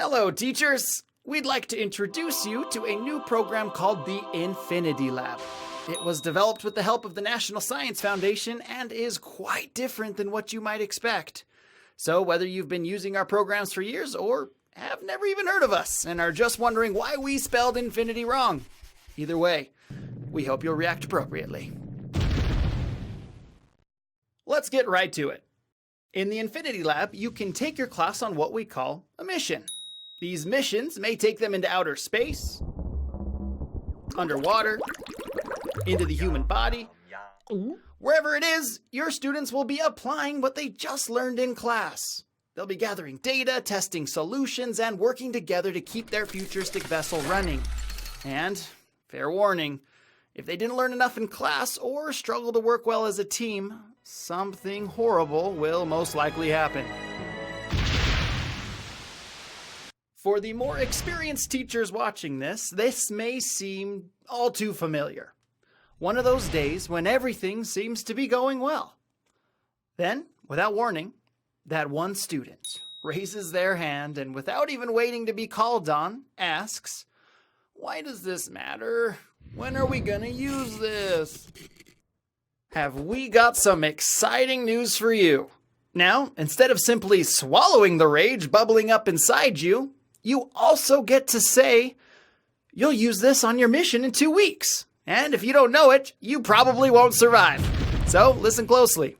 Hello, teachers! We'd like to introduce you to a new program called the Infini-D Lab. It was developed with the help of the National Science Foundation and is quite different than what you might expect. So whether you've been using our programs for years or have never even heard of us and are just wondering why we spelled infinity wrong, either way, we hope you'll react appropriately. Let's get right to it. In the Infini-D Lab, you can take your class on what we call a mission. These missions may take them into outer space, underwater, into the human body. Wherever it is, your students will be applying what they just learned in class. They'll be gathering data, testing solutions, and working together to keep their futuristic vessel running. And, fair warning, if they didn't learn enough in class or struggle to work well as a team, something horrible will most likely happen. For the more experienced teachers watching this may seem all too familiar. One of those days when everything seems to be going well. Then, without warning, that one student raises their hand and without even waiting to be called on, asks, "Why does this matter? When are we gonna use this?" Have we got some exciting news for you? Now, instead of simply swallowing the rage bubbling up inside you, you also get to say, you'll use this on your mission in 2 weeks. And if you don't know it, you probably won't survive. So listen closely.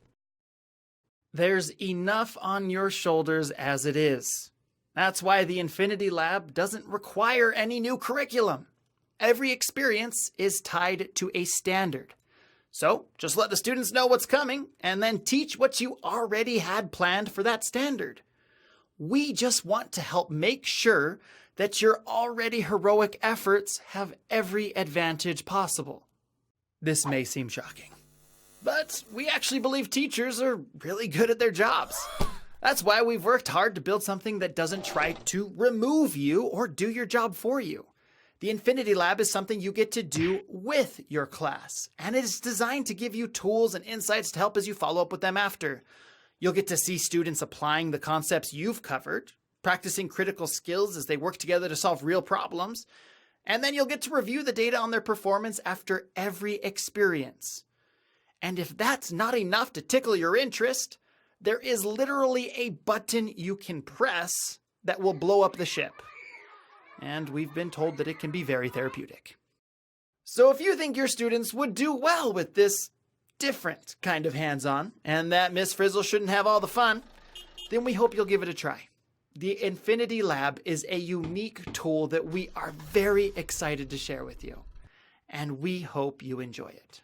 There's enough on your shoulders as it is. That's why the Infini-D Lab doesn't require any new curriculum. Every experience is tied to a standard. So just let the students know what's coming and then teach what you already had planned for that standard. We just want to help make sure that your already heroic efforts have every advantage possible. This may seem shocking, but we actually believe teachers are really good at their jobs. That's why we've worked hard to build something that doesn't try to remove you or do your job for you. The Infini-D Lab is something you get to do with your class, and it is designed to give you tools and insights to help as you follow up with them after. You'll get to see students applying the concepts you've covered, practicing critical skills as they work together to solve real problems, and then you'll get to review the data on their performance after every experience. And if that's not enough to tickle your interest, there is literally a button you can press that will blow up the ship. And we've been told that it can be very therapeutic. So if you think your students would do well with this different kind of hands-on, and that Miss Frizzle shouldn't have all the fun, then we hope you'll give it a try. The Infini-D Lab is a unique tool that we are very excited to share with you, and we hope you enjoy it.